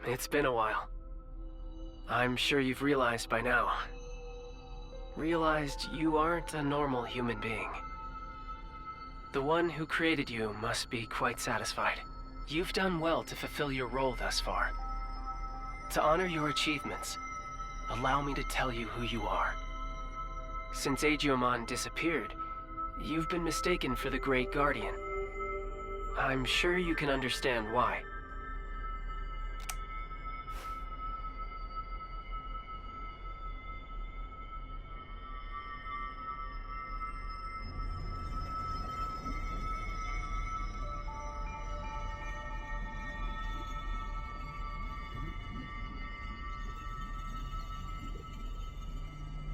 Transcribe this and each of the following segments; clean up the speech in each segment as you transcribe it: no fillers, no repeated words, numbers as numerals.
It's been a while. I'm sure you've realized by now. Realized you aren't a normal human being. The one who created you must be quite satisfied. You've done well to fulfill your role thus far. To honor your achievements, allow me to tell you who you are. Since Digimon disappeared, you've been mistaken for the Great Guardian. I'm sure you can understand why.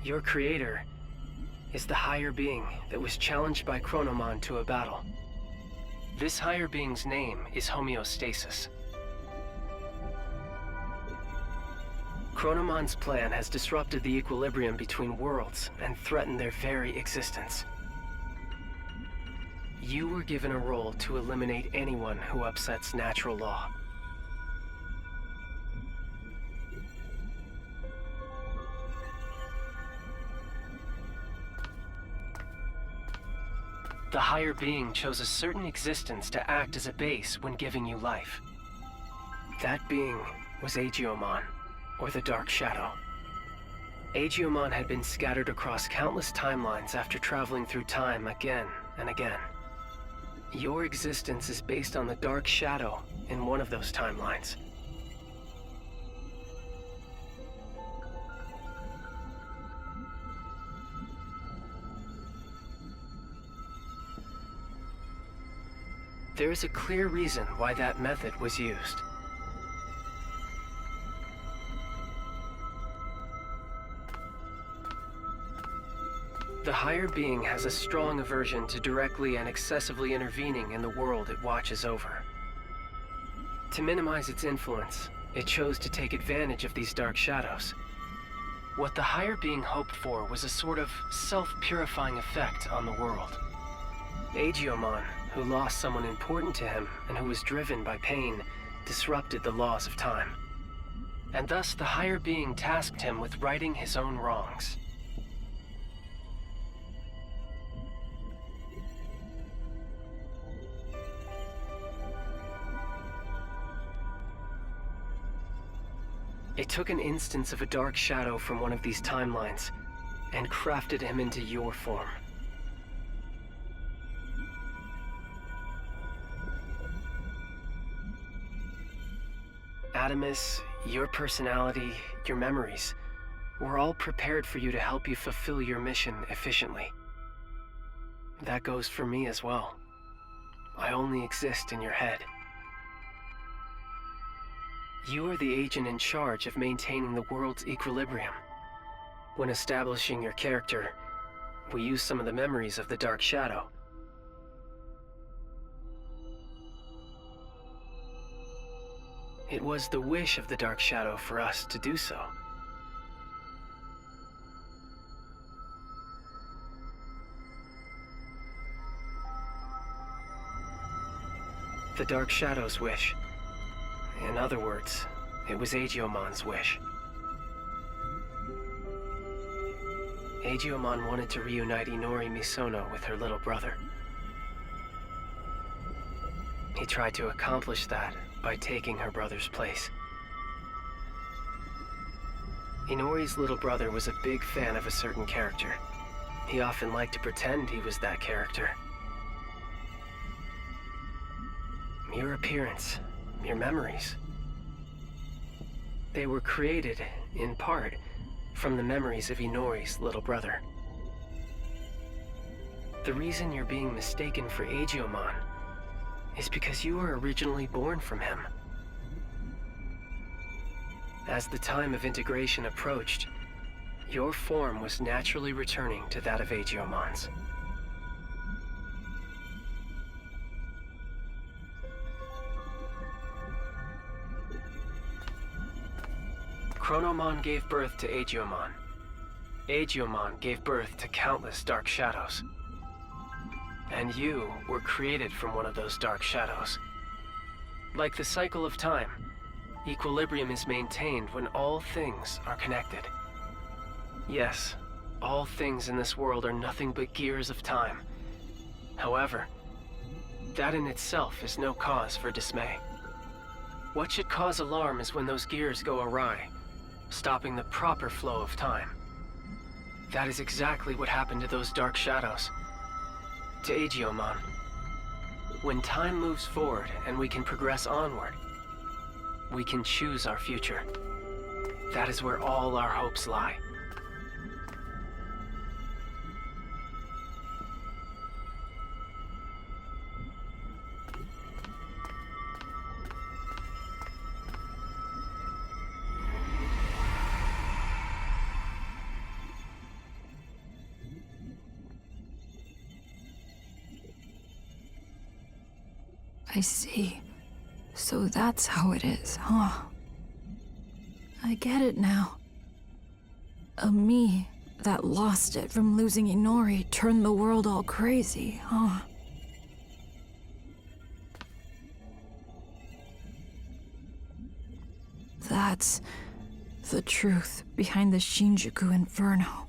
Your creator is the higher being that was challenged by Chronomon to a battle. This higher being's name is Homeostasis. Chronomon's plan has disrupted the equilibrium between worlds and threatened their very existence. You were given a role to eliminate anyone who upsets natural law. The higher being chose a certain existence to act as a base when giving you life. That being was Digimon, or the Dark Shadow. Digimon had been scattered across countless timelines after traveling through time again and again. Your existence is based on the Dark Shadow in one of those timelines. There is a clear reason why that method was used. The higher being has a strong aversion to directly and excessively intervening in the world it watches over. To minimize its influence, it chose to take advantage of these dark shadows. What the higher being hoped for was a sort of self-purifying effect on the world. Digimon, who lost someone important to him and who was driven by pain, disrupted the laws of time. And thus the higher being tasked him with righting his own wrongs. It took an instance of a dark shadow from one of these timelines and crafted him into your form. Adamus, your personality, your memories, were all prepared for you to help you fulfill your mission efficiently. That goes for me as well. I only exist in your head. You are the agent in charge of maintaining the world's equilibrium. When establishing your character, we use some of the memories of the Dark Shadow. It was the wish of the Dark Shadow for us to do so. The Dark Shadow's wish. In other words, it was Digimon's wish. Digimon wanted to reunite Inori Misono with her little brother. He tried to accomplish that by taking her brother's place. Inori's little brother was a big fan of a certain character. He often liked to pretend he was that character. Your appearance, your memories. They were created, in part, from the memories of Inori's little brother. The reason you're being mistaken for Digimon is because you were originally born from him. As the time of integration approached, your form was naturally returning to that of Digimon's. Chronomon gave birth to Digimon. Digimon gave birth to countless dark shadows. And you were created from one of those dark shadows. Like the cycle of time, equilibrium is maintained when all things are connected. Yes, all things in this world are nothing but gears of time. However, that in itself is no cause for dismay. What should cause alarm is when those gears go awry, stopping the proper flow of time. That is exactly what happened to those dark shadows. To Aegiomon. When time moves forward and we can progress onward, we can choose our future. That is where all our hopes lie. I see. So that's how it is, huh? I get it now. A me that lost it from losing Inori turned the world all crazy, huh? That's the truth behind the Shinjuku Inferno.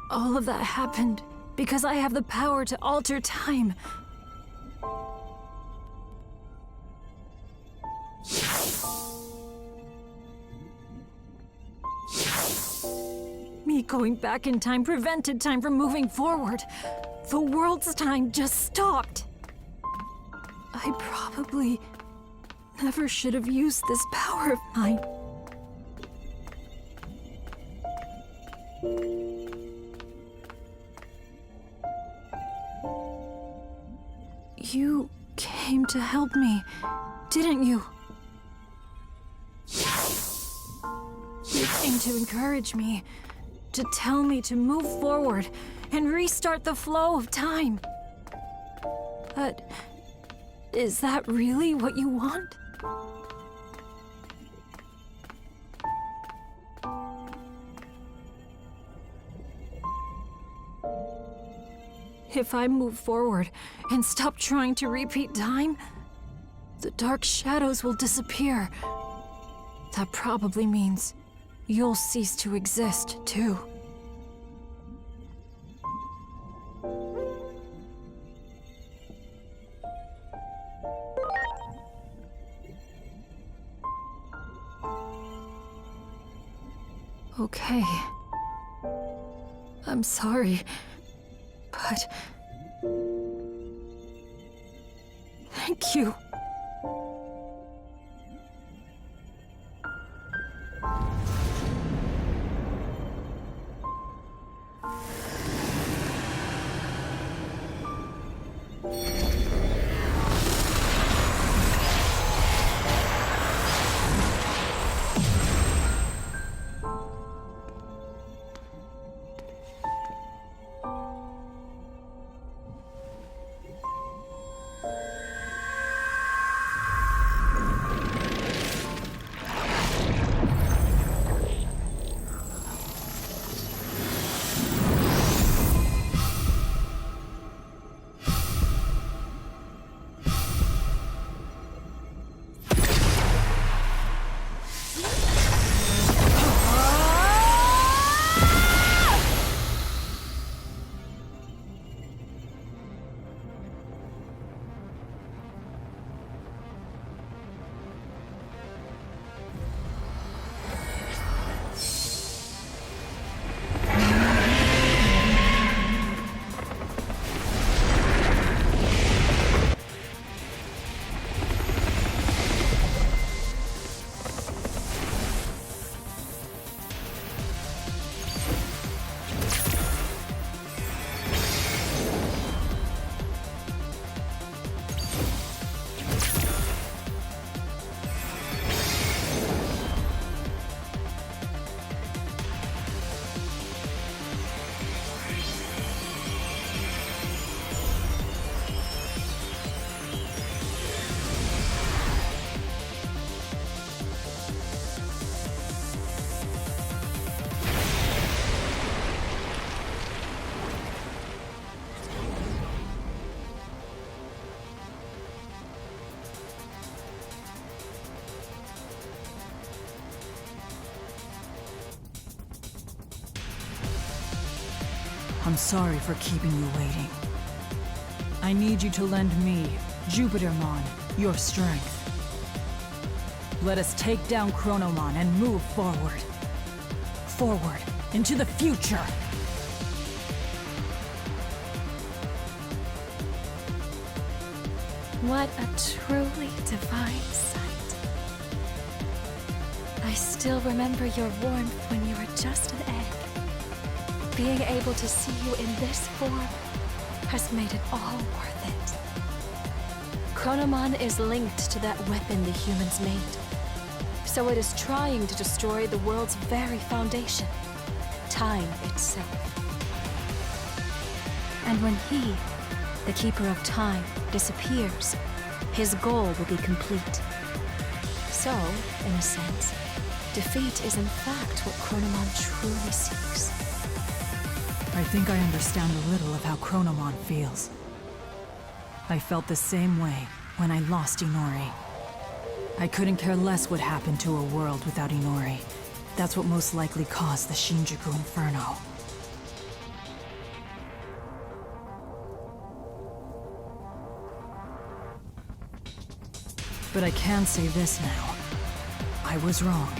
All of that happened because I have the power to alter time. Me going back in time prevented time from moving forward. The world's time just stopped. I probably never should have used this power of mine. You came to help me, didn't you? You came to encourage me, to tell me to move forward and restart the flow of time. But is that really what you want? If I move forward and stop trying to repeat time, the dark shadows will disappear. That probably means you'll cease to exist, too. Okay. I'm sorry, but... thank you. I'm sorry for keeping you waiting. I need you to lend me, Jupitermon, your strength. Let us take down Chronomon and move forward. Forward, into the future! What a truly divine sight. I still remember your warmth when you were just an egg. Being able to see you in this form has made it all worth it. Chronomon is linked to that weapon the humans made. So it is trying to destroy the world's very foundation, time itself. And when he, the Keeper of Time, disappears, his goal will be complete. So, in a sense, defeat is in fact what Chronomon truly seeks. I think I understand a little of how Chronomon feels. I felt the same way when I lost Inori. I couldn't care less what happened to a world without Inori. That's what most likely caused the Shinjuku Inferno. But I can say this now. I was wrong.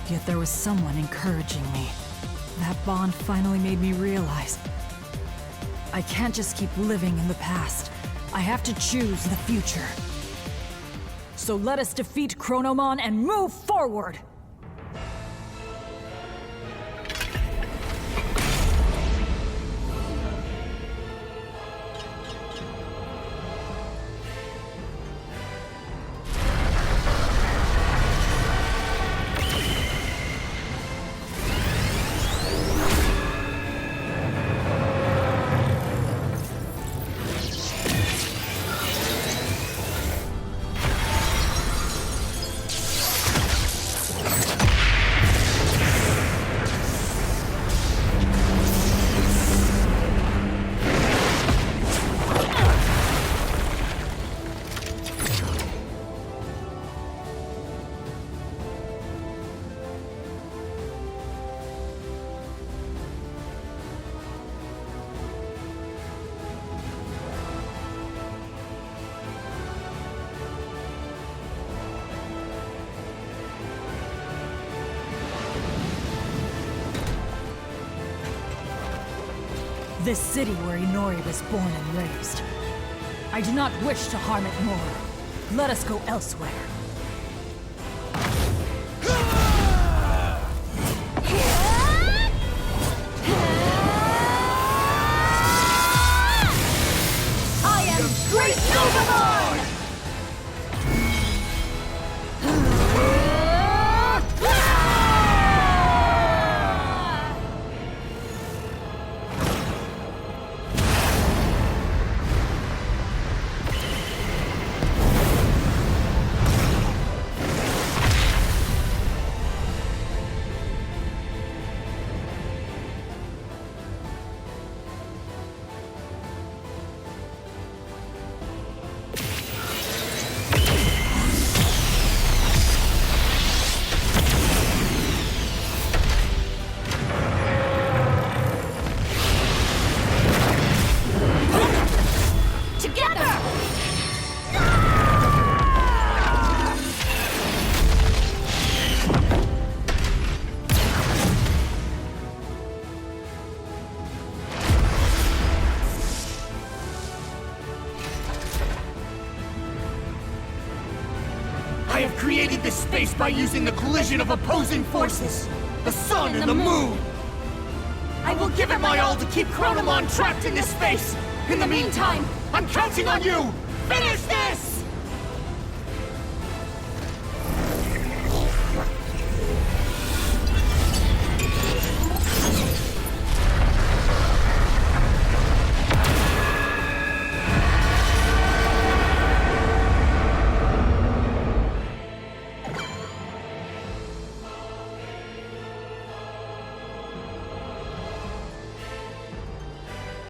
Yet there was someone encouraging me. That bond finally made me realize I can't just keep living in the past. I have to choose the future. So let us defeat Chronomon and move forward! This city where Inori was born and raised. I do not wish to harm it more. Let us go elsewhere. I am Great Digimon! I have created this space by using the collision of opposing forces, the sun and the moon. I will give it my all to keep Chronomon trapped in this space. In the meantime, I'm counting on you! Finish this!